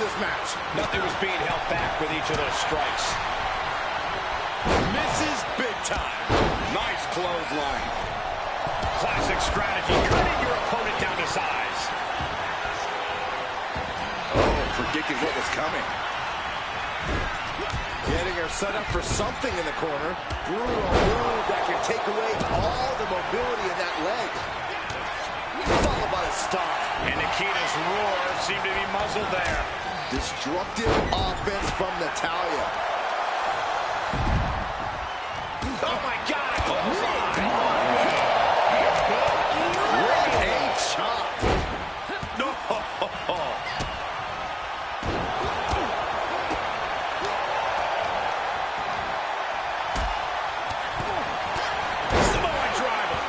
this match. Nothing was being held back with each of those strikes. Misses big time. Nice clothesline. Classic strategy, cutting your opponent down to size. Oh, predicted what was coming. Getting her set up for something in the corner. Brutal move that can take away all the mobility in that leg. Followed by a stop. And Nikita's roar seemed to be muzzled there. Destructive offense from Natalya. Oh my God, a clothesline. What a chop. No. Samoa driver.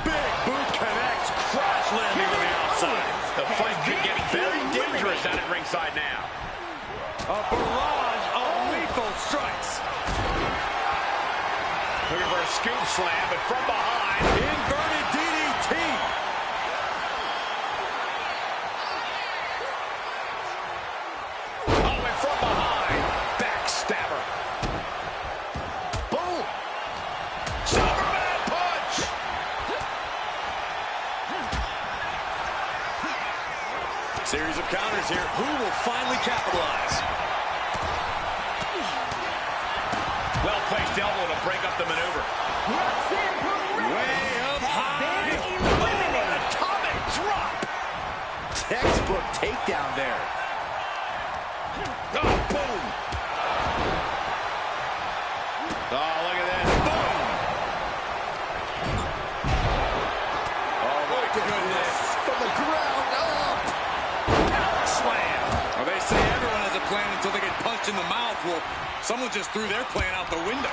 Big boot connects. Crash landing on the outside. The fight could get very dangerous out at ringside now. A barrage of lethal strikes. Looking for a scoop slam, but from behind. Inverted DDT. Oh, and from behind. Backstabber. Boom. Superman punch. Series of counters here. Who will finally capitalize? Well-placed elbow to break up the maneuver. Way up high. Oh, an atomic drop. Textbook takedown there. Oh, boom. Oh, look at this. Boom. Oh, my goodness. From the ground up. Power slam. Well, they say everyone has a plan until they get punched in the mouth. Well, someone just threw their plan out the window.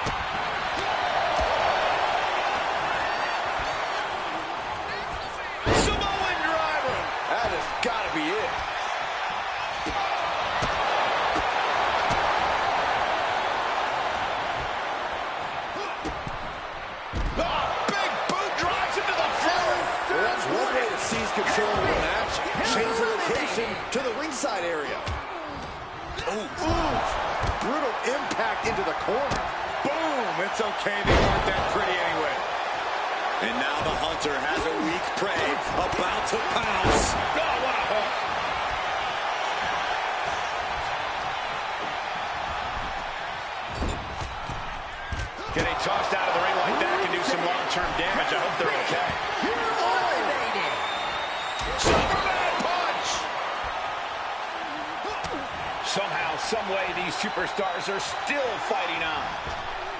Samoan driver. That has got to be it. Oh, big boot drives into the floor. Well, that's one way to seize control of the match. Change the location to the ringside area. Ooh. Brutal impact into the corner. Boom. It's okay. They weren't that pretty anyway. And now the hunter has a weak prey about to pounce. Oh, what a hook. Getting tossed out of the ring like that can do some long-term damage. I hope they're okay. Eliminated. Superman punch. Somehow, someway, these superstars are still fighting on.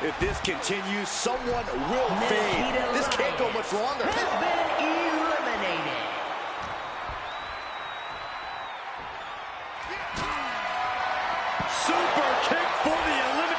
If this continues, someone will fade. This can't go much longer. Has been eliminated. Super kick for the elimination.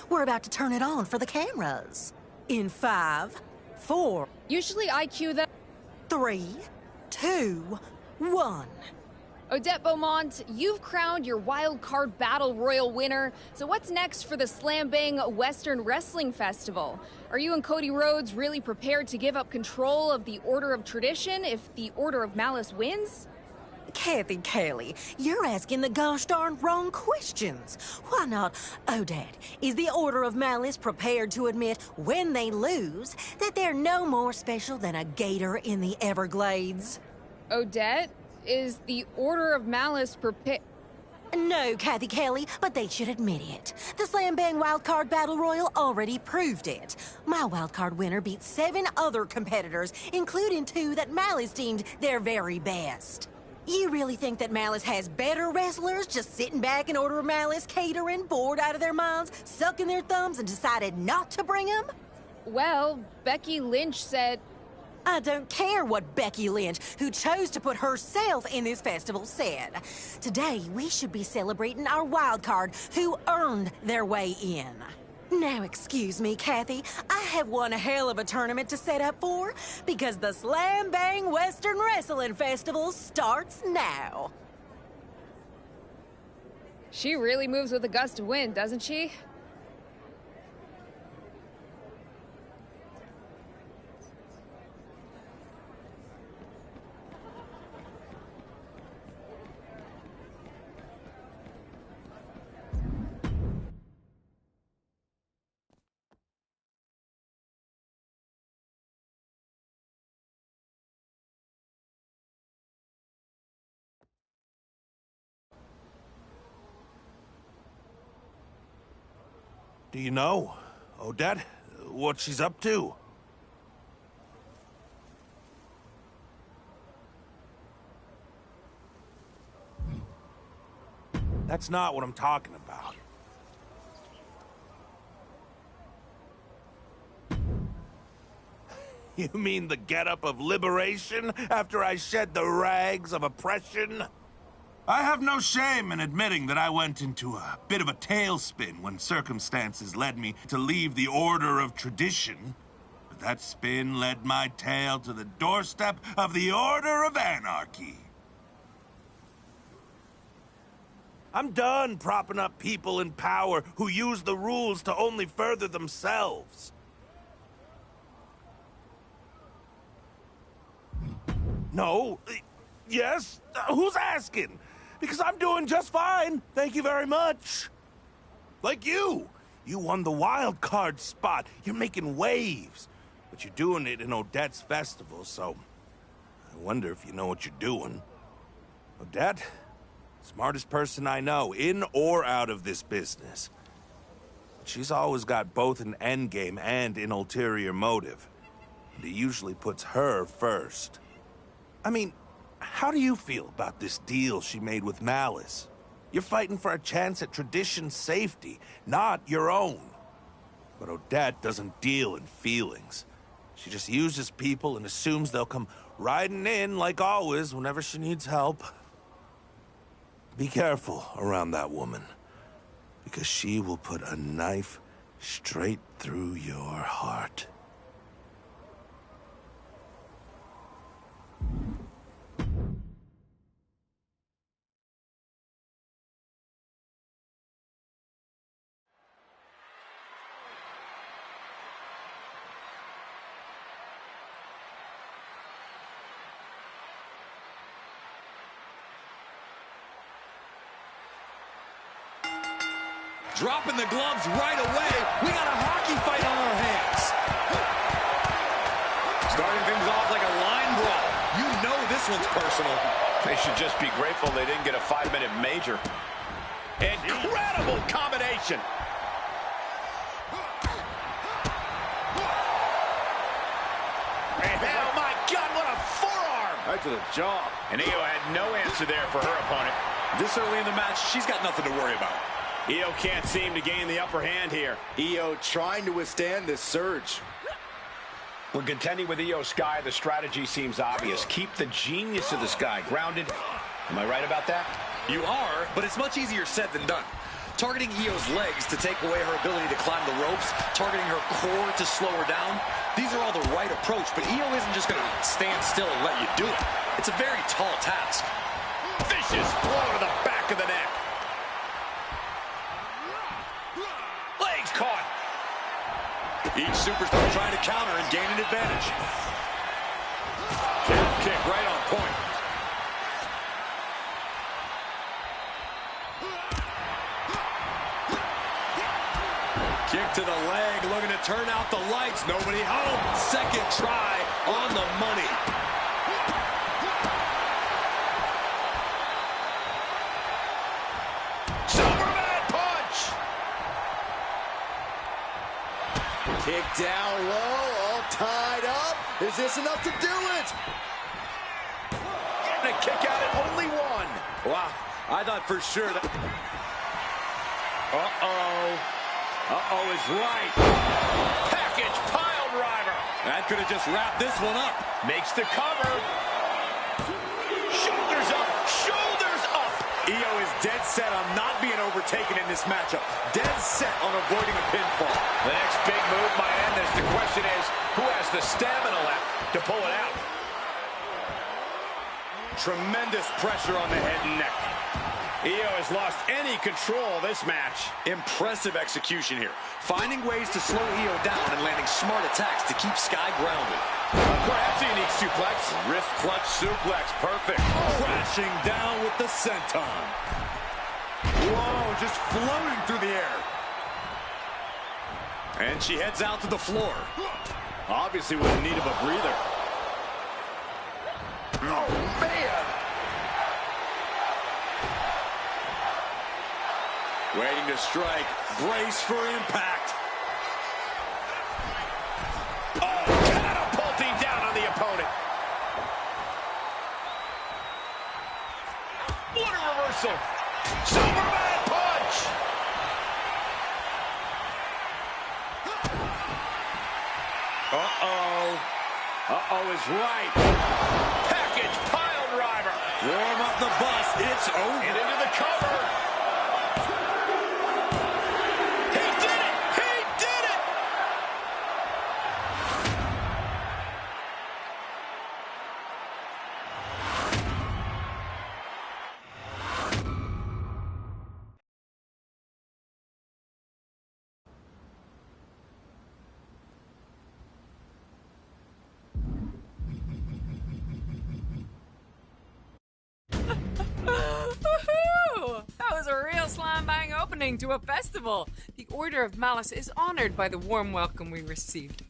We're about to turn it on for the cameras. In 5, 4, Usually I cue the... 3, 2, 1. Odette Beaumont, you've crowned your Wild Card Battle Royal winner. So what's next for the Slam Bang Western Wrestling Festival? Are you and Cody Rhodes really prepared to give up control of the Order of Tradition if the Order of Malice wins? Kathy Kelly, you're asking the gosh darn wrong questions. Why not, Odette? Is the Order of Malice prepared to admit, when they lose, that they're no more special than a gator in the Everglades? Odette, is the Order of Malice prepared? No, Kathy Kelly, but they should admit it. The Slam Bang Wildcard Battle Royal already proved it. My wildcard winner beat 7 other competitors, including 2 that Malice deemed their very best. You really think that Malice has better wrestlers just sitting back in Order of Malice catering, bored out of their minds, sucking their thumbs, and decided not to bring them? Well, Becky Lynch said... I don't care what Becky Lynch, who chose to put herself in this festival, said. Today, we should be celebrating our wild card who earned their way in. Now, excuse me, Kathy, I have one hell of a tournament to set up for, because the Slam Bang Western Wrestling Festival starts now. She really moves with a gust of wind, doesn't she? Do you know, Odette, what she's up to? That's not what I'm talking about. You mean the getup of liberation after I shed the rags of oppression? I have no shame in admitting that I went into a bit of a tailspin when circumstances led me to leave the Order of Tradition. But that spin led my tail to the doorstep of the Order of Anarchy. I'm done propping up people in power who use the rules to only further themselves. No? Yes? Who's asking? Because I'm doing just fine, thank you very much. Like you. You won the wild card spot. You're making waves. But you're doing it in Odette's festival, so... I wonder if you know what you're doing. Odette? Smartest person I know, in or out of this business. She's always got both an endgame and an ulterior motive. And it usually puts her first. I mean... how do you feel about this deal she made with Malice? You're fighting for a chance at Tradition's safety, not your own. But Odette doesn't deal in feelings. She just uses people and assumes they'll come riding in, like always, whenever she needs help. Be careful around that woman, because she will put a knife straight through your heart. Dropping the gloves right away. We got a hockey fight on our hands. Starting things off like a line brawl. You know this one's personal. They should just be grateful they didn't get a 5-minute major. Incredible combination. Oh, my God, what a forearm. Right to the jaw. And Io had no answer there for her opponent. This early in the match, she's got nothing to worry about. Io can't seem to gain the upper hand here. Io trying to withstand this surge. When contending with Io Sky, the strategy seems obvious. Keep the genius of this guy grounded. Am I right about that? You are, but it's much easier said than done. Targeting Io's legs to take away her ability to climb the ropes, targeting her core to slow her down. These are all the right approach, but Io isn't just going to stand still and let you do it. It's a very tall task. Vicious blow to the back of the neck. Legs caught. Each superstar trying to counter and gain an advantage. Calf kick right on point. Kick to the leg, looking to turn out the lights. Nobody home. Second try on the money. Superman punch. Kick down low, all tied up. Is this enough to do it? Getting a kick out at only one. Wow, I thought for sure that... Uh-oh is right. Package pile driver. That could have just wrapped this one up. Makes the cover. Shoulders up. Shoulders up. Io is dead set on not being overtaken in this matchup. Dead set on avoiding a pinfall. The next big move might end this. The question is, who has the stamina left to pull it out? Tremendous pressure on the head and neck. Io has lost any control of this match. Impressive execution here. Finding ways to slow Io down and landing smart attacks to keep Sky grounded. Perhaps a unique suplex. Wrist clutch suplex. Perfect. Crashing down with the senton. Whoa, just floating through the air. And she heads out to the floor. Obviously was in need of a breather. Oh, man. Waiting to strike. Brace for impact. Oh, catapulting down on the opponent. What a reversal. Superman punch. Uh-oh is right. Package pile driver. Warm up the bus. It's over. And into the cover. He did it. He did it. Woohoo! That was a real slam bang opening to a festival. The Order of Malice is honored by the warm welcome we received.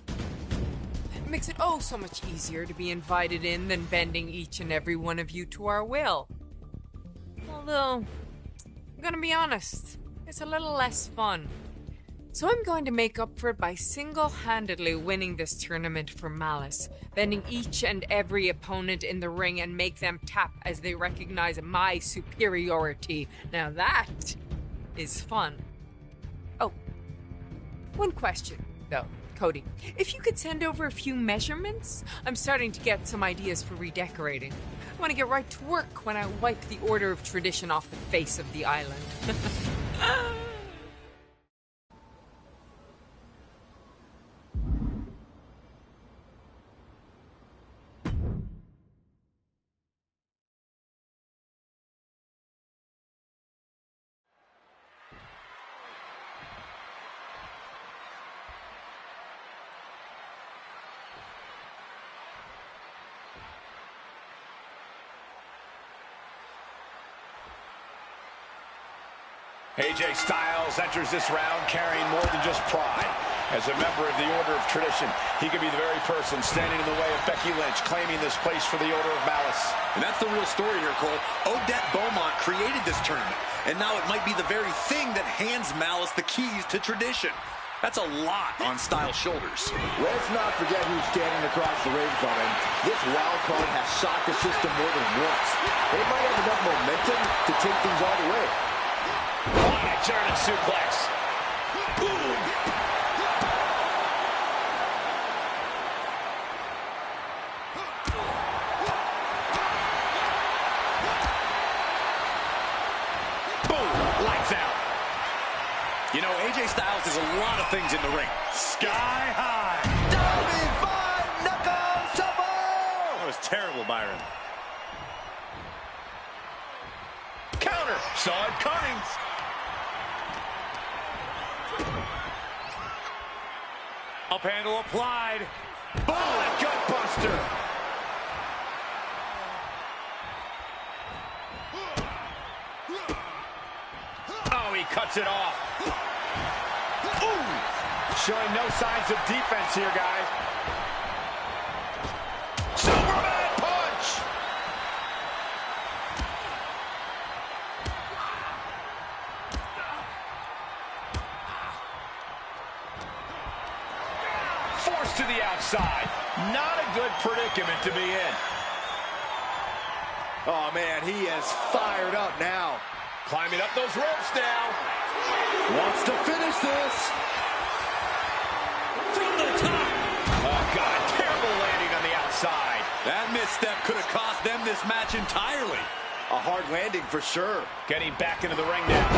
It makes it oh so much easier to be invited in than bending each and every one of you to our will. Although, I'm gonna be honest, it's a little less fun. So I'm going to make up for it by single-handedly winning this tournament for Malice, bending each and every opponent in the ring and make them tap as they recognize my superiority. Now that is fun. Oh, one question, though, Cody. If you could send over a few measurements, I'm starting to get some ideas for redecorating. I want to get right to work when I wipe the Order of Tradition off the face of the island. AJ Styles enters this round carrying more than just pride. As a member of the Order of Tradition, he could be the very person standing in the way of Becky Lynch, claiming this place for the Order of Malice. And that's the real story here, Cole. Odette Beaumont created this tournament, and now it might be the very thing that hands Malice the keys to tradition. That's a lot on Styles' shoulders. Let's not forget who's standing across the ring from him. This wild card has shocked the system more than once. They might have enough momentum to take things all the way. On a German suplex. Boom. Boom. Like You know, AJ Styles is a lot of things in the ring. Sky high. Diving 5 knuckle shuffle. That was terrible, Byron. Counter. Saw it coming. Up handle applied. Boom, gut buster. Oh, he cuts it off. Ooh. Showing no signs of defense here, guys. Superman punch. Forced to the outside. Not a good predicament to be in. Oh, man, he is fired up now. Climbing up those ropes now. Wants to finish this. From the top. Oh, God, terrible landing on the outside. That misstep could have cost them this match entirely. A hard landing for sure. Getting back into the ring now.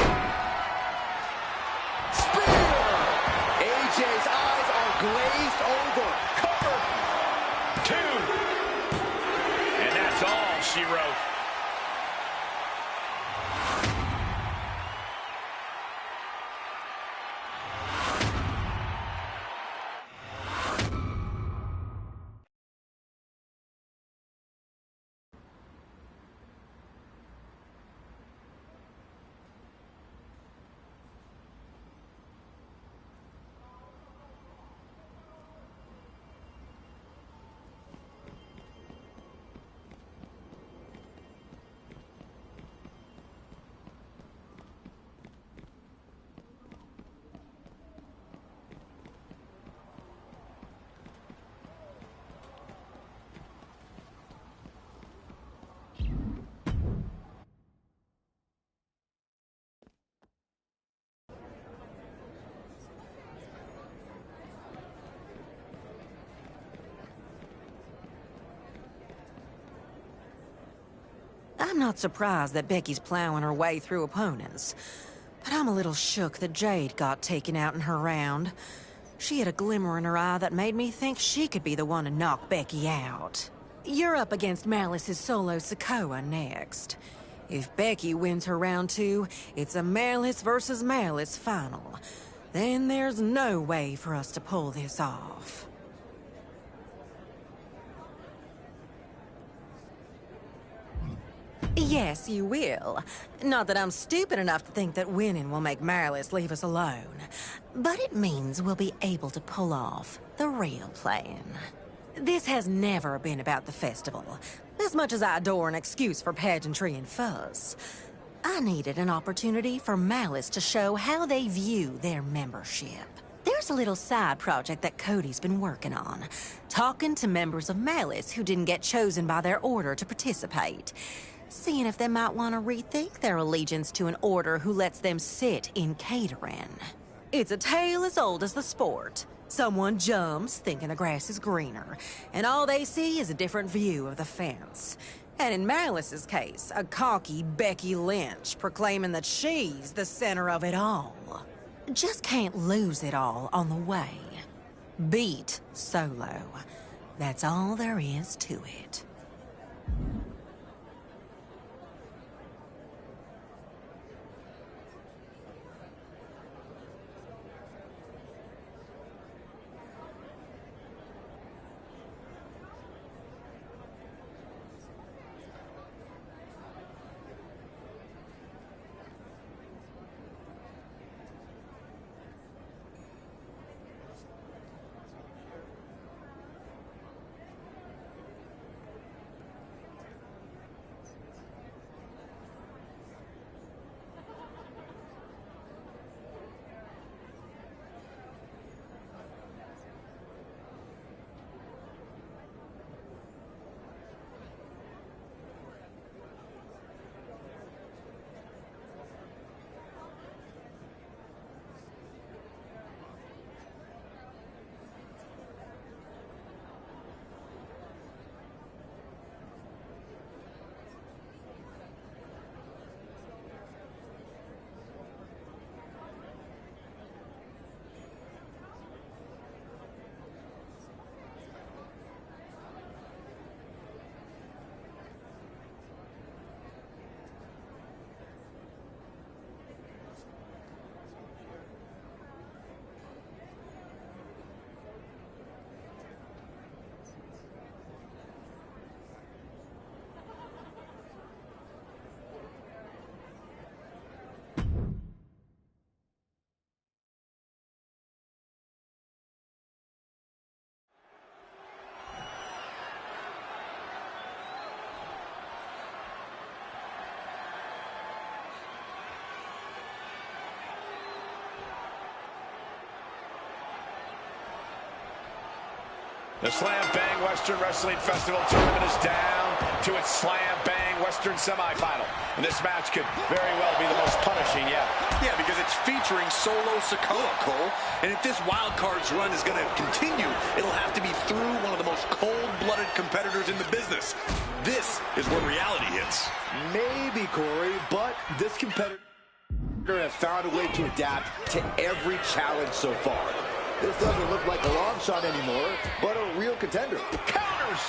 Spear! AJ's eyes are glazed over. Cover. 2. And that's all she wrote. I'm not surprised that Becky's plowing her way through opponents. But I'm a little shook that Jade got taken out in her round. She had a glimmer in her eye that made me think she could be the one to knock Becky out. You're up against Malice's Solo Sikoa next. If Becky wins her round 2, it's a Malice versus Malice final. Then there's no way for us to pull this off. Yes, you will. Not that I'm stupid enough to think that winning will make Malice leave us alone. But it means we'll be able to pull off the real plan. This has never been about the festival. As much as I adore an excuse for pageantry and fuzz, I needed an opportunity for Malice to show how they view their membership. There's a little side project that Cody's been working on, talking to members of Malice who didn't get chosen by their order to participate, seeing if they might want to rethink their allegiance to an order who lets them sit in catering. It's a tale as old as the sport. Someone jumps thinking the grass is greener, and all they see is a different view of the fence. And in Malice's case, a cocky Becky Lynch proclaiming that she's the center of it all. Just can't lose it all on the way. Beat Solo. That's all there is to it. The Slam Bang Western Wrestling Festival tournament is down to its Slam Bang Western semifinal. And this match could very well be the most punishing yet. Yeah, because it's featuring Solo Sikoa, Cole. And if this wild cards run is going to continue, it'll have to be through one of the most cold-blooded competitors in the business. This is where reality hits. Maybe, Corey, but this competitor has found a way to adapt to every challenge so far. This doesn't look like a long shot anymore, but a real contender. Counters!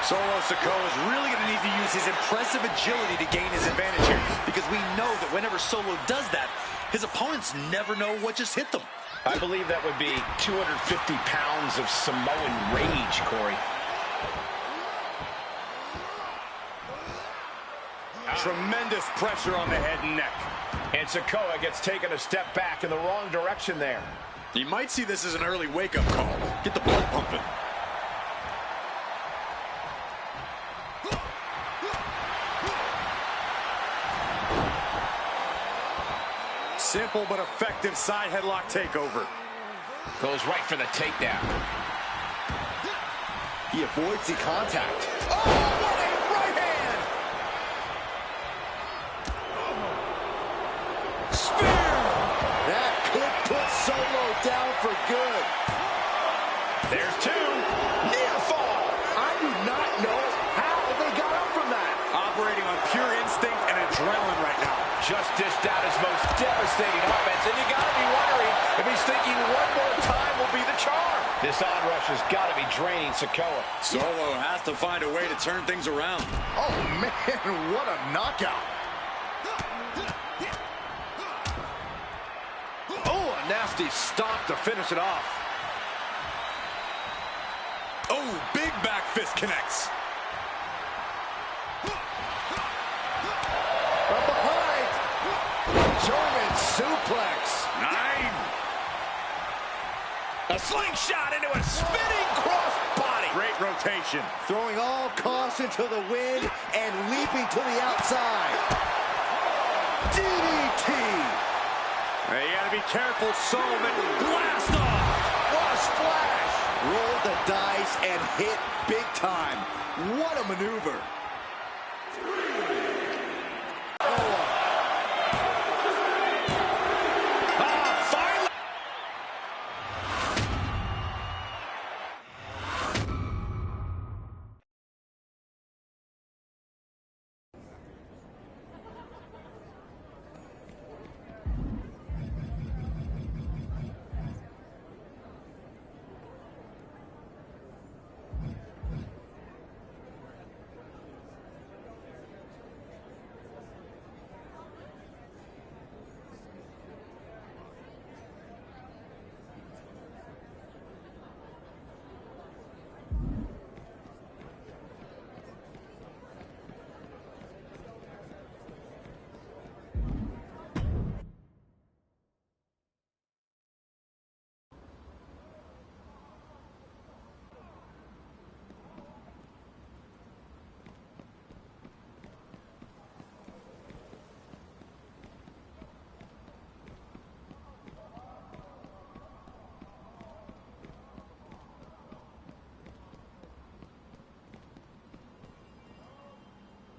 Solo Sikoa is really going to need to use his impressive agility to gain his advantage here, because we know that whenever Solo does that, his opponents never know what just hit them. I believe that would be 250 pounds of Samoan rage, Corey. Tremendous pressure on the head and neck. And Sikoa gets taken a step back in the wrong direction there. You might see this as an early wake-up call. Get the blood pumping. Simple but effective side headlock takeover. Goes right for the takedown. He avoids the contact. Oh, what a right hand! Spear! That could put Solo down for good. There's two. Near fall. I do not know how they got up from that. Operating on pure instinct and adrenaline right now. Just dished out his most devastating offense, and you gotta be wondering if he's thinking one more time will be the charm. This onrush has gotta be draining Sikoa. Solo has to find a way to turn things around. Oh, man, what a knockout. Oh, a nasty stop to finish it off. Oh, big back fist connects. From behind. German suplex. 9. A slingshot into a spinning crossbody. Great rotation. Throwing all caution to the wind and leaping to the outside. DDT. Hey, you gotta be careful, Sullivan. Blast off. What a splash. Rolled the dice and hit big time. What a maneuver.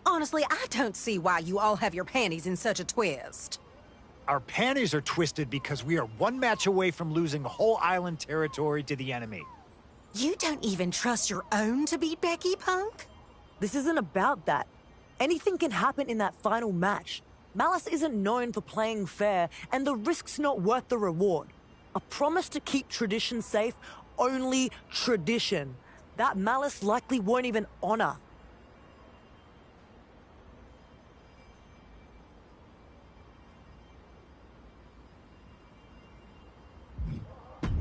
Honestly, I don't see why you all have your panties in such a twist. Our panties are twisted because we are one match away from losing whole island territory to the enemy. You don't even trust your own to beat Becky, Punk? This isn't about that. Anything can happen in that final match. Malice isn't known for playing fair, and the risk's not worth the reward. A promise to keep tradition safe, only tradition. That Malice likely won't even honor.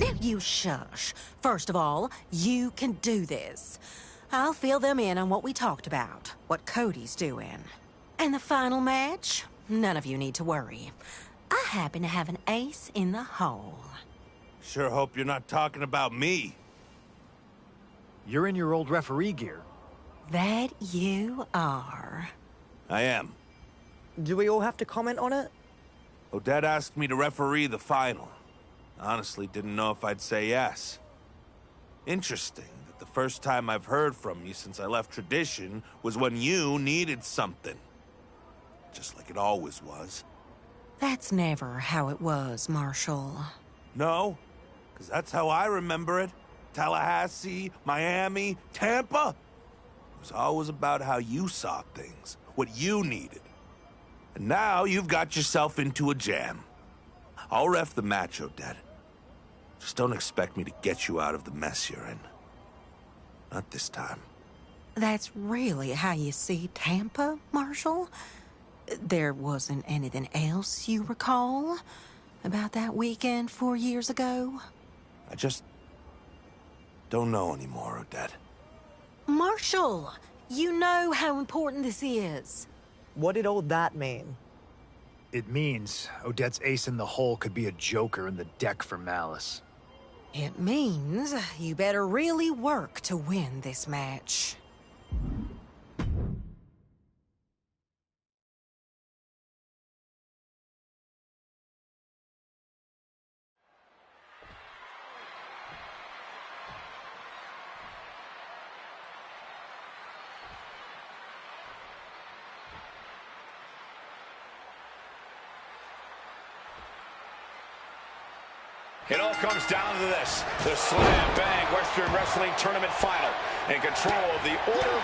Now you shush. First of all, you can do this. I'll fill them in on what we talked about, what Cody's doing. And the final match? None of you need to worry. I happen to have an ace in the hole. Sure hope you're not talking about me. You're in your old referee gear. That you are. I am. Do we all have to comment on it? Odette asked me to referee the final. Honestly, didn't know if I'd say yes. Interesting that the first time I've heard from you since I left tradition was when you needed something. Just like it always was. That's never how it was, Marshall. No? Because that's how I remember it. Tallahassee, Miami, Tampa. It was always about how you saw things, what you needed. And now you've got yourself into a jam. I'll ref the match, Odette. Just don't expect me to get you out of the mess you're in. Not this time. That's really how you see Tampa, Marshall? There wasn't anything else you recall about that weekend 4 years ago? I just don't know anymore, Odette. Marshall, you know how important this is. What did all that mean? It means Odette's ace in the hole could be a joker in the deck for Malice. It means you better really work to win this match. It all comes down to this, the Slam Bang Western Wrestling Tournament Final. And control of the Order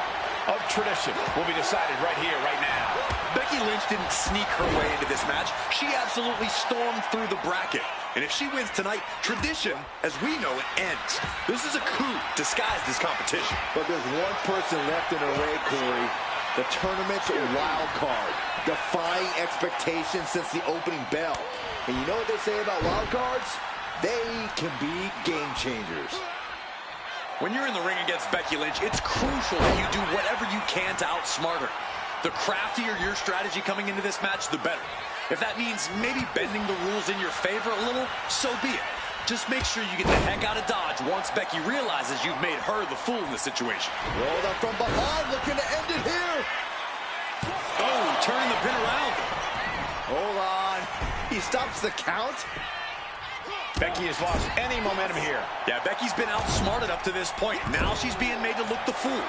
of Tradition will be decided right here, right now. Becky Lynch didn't sneak her way into this match. She absolutely stormed through the bracket. And if she wins tonight, tradition, as we know it, ends. This is a coup disguised as competition. But there's one person left in her way, Corey. The tournament's wild card, defying expectations since the opening bell. And you know what they say about wild cards? They can be game changers. When you're in the ring against Becky Lynch, it's crucial that you do whatever you can to outsmart her. The craftier your strategy coming into this match, the better. If that means maybe bending the rules in your favor a little, so be it. Just make sure you get the heck out of Dodge once Becky realizes you've made her the fool in this situation. Rolled up from behind, looking to end it here. Oh, turning the pin around. Hold on. He stops the count. Becky has lost any momentum here. Yeah, Becky's been outsmarted up to this point. Now she's being made to look the fool.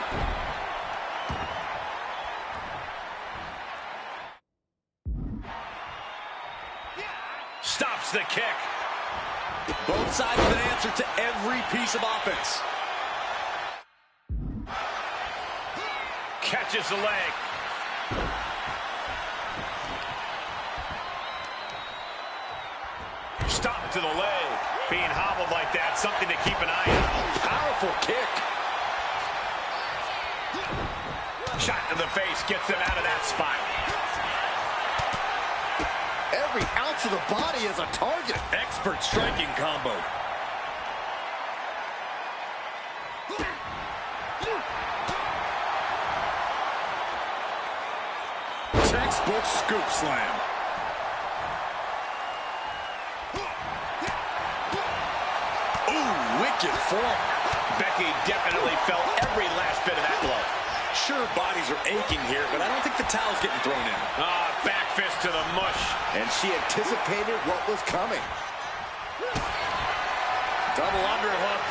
Stops the kick. Both sides with an answer to every piece of offense. Catches the leg. Stop to the leg. Being hobbled like that, something to keep an eye on. Powerful kick. Shot to the face gets him out of that spot. Every ounce of the body is a target. Expert striking combo. Textbook scoop slam. Ooh, wicked form. Becky definitely felt every last bit of that blow. Sure, bodies are aching here, but I don't think the towel's getting thrown in. Back fist to the mush. And she anticipated what was coming. Double underhook.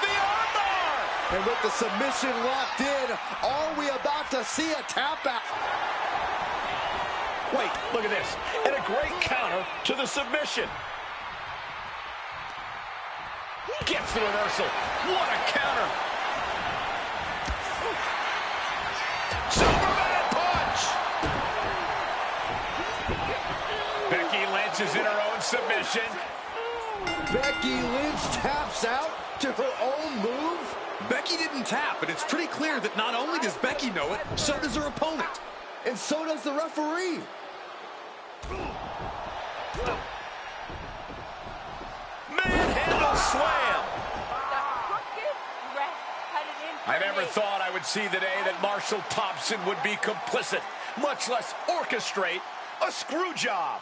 The armbar! And with the submission locked in, are we about to see a tap out? Wait, look at this. And a great counter to the submission. Gets the reversal. What a counter. Superman punch. Becky Lynch is in her own submission. Becky Lynch taps out to her own move. Becky didn't tap, and it's pretty clear that not only does Becky know it, so does her opponent. And so does the referee. Manhandle slam. I never thought I would see the day that Marshall Thompson would be complicit, much less orchestrate a screw job.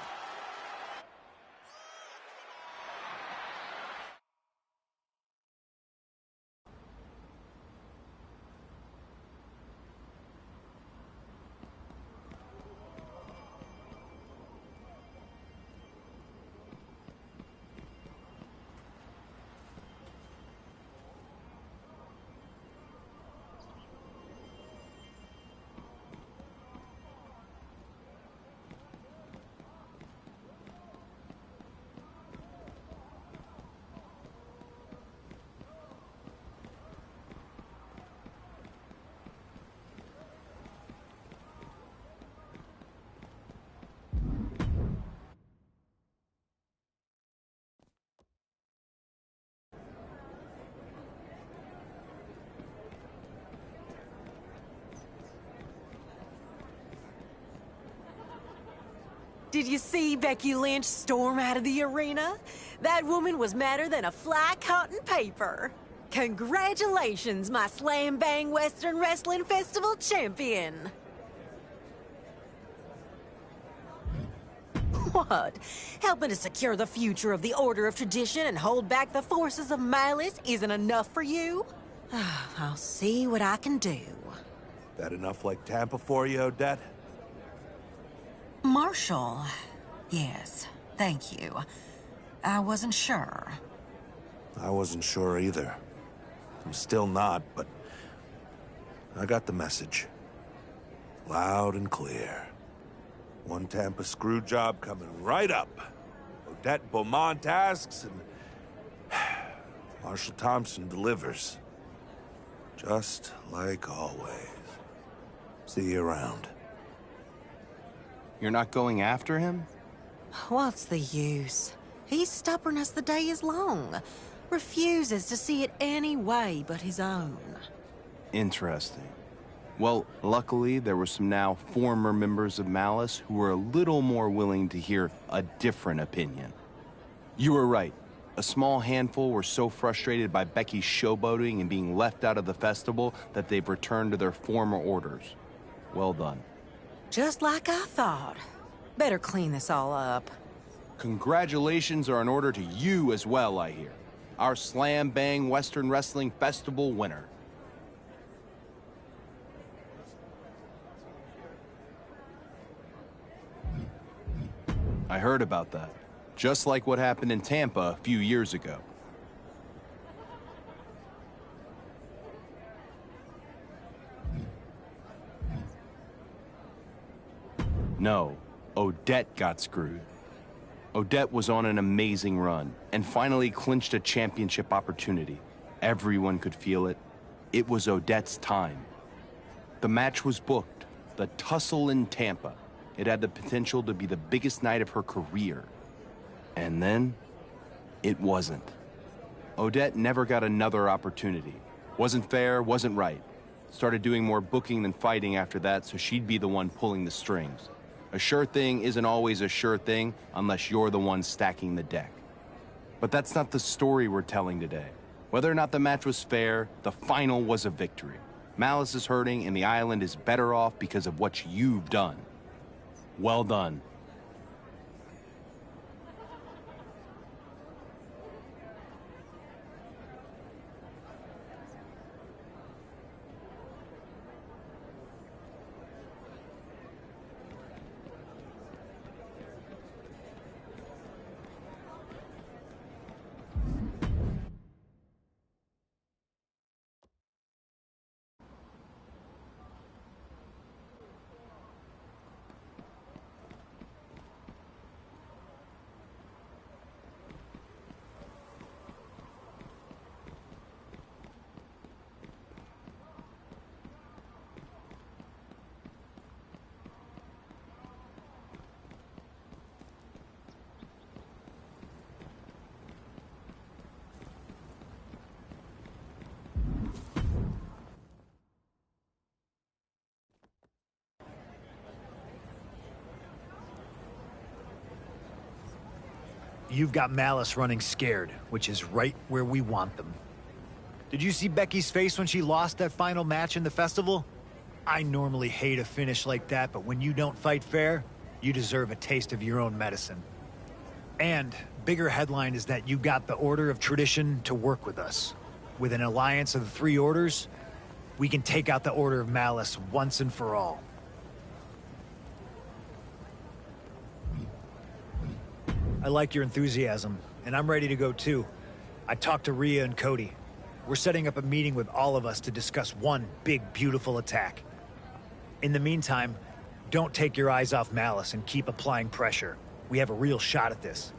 Did you see Becky Lynch storm out of the arena? That woman was madder than a fly caught in paper. Congratulations, my Slam Bang Western Wrestling Festival champion! What? Helping to secure the future of the Order of Tradition and hold back the forces of malice isn't enough for you? I'll see what I can do. That enough like Tampa for you, Odette? Marshall. Yes, thank you. I wasn't sure. I wasn't sure either. I'm still not, but I got the message. Loud and clear. One Tampa screw job coming right up. Odette Beaumont asks, and Marshall Thompson delivers. Just like always. See you around. You're not going after him? What's the use? He's stubborn as the day is long. Refuses to see it any way but his own. Interesting. Well, luckily, there were some now former members of Malice who were a little more willing to hear a different opinion. You were right. A small handful were so frustrated by Becky's showboating and being left out of the festival that they've returned to their former orders. Well done. Just like I thought. Better clean this all up. Congratulations are in order to you as well, I hear. Our Slam Bang Western Wrestling Festival winner. I heard about that. Just like what happened in Tampa a few years ago. No, Odette got screwed. Odette was on an amazing run and finally clinched a championship opportunity. Everyone could feel it. It was Odette's time. The match was booked, the tussle in Tampa. It had the potential to be the biggest night of her career. And then, it wasn't. Odette never got another opportunity. Wasn't fair, wasn't right. Started doing more booking than fighting after that, so she'd be the one pulling the strings. A sure thing isn't always a sure thing unless you're the one stacking the deck. But that's not the story we're telling today. Whether or not the match was fair, the final was a victory. Malice is hurting and the island is better off because of what you've done. Well done. You've got Malice running scared, which is right where we want them. Did you see Becky's face when she lost that final match in the festival? I normally hate a finish like that, but when you don't fight fair, you deserve a taste of your own medicine. And bigger headline is that you got the Order of Tradition to work with us. With an alliance of the three orders, we can take out the Order of Malice once and for all. I like your enthusiasm, and I'm ready to go too. I talked to Rhea and Cody. We're setting up a meeting with all of us to discuss one big, beautiful attack. In the meantime, don't take your eyes off Malice and keep applying pressure. We have a real shot at this.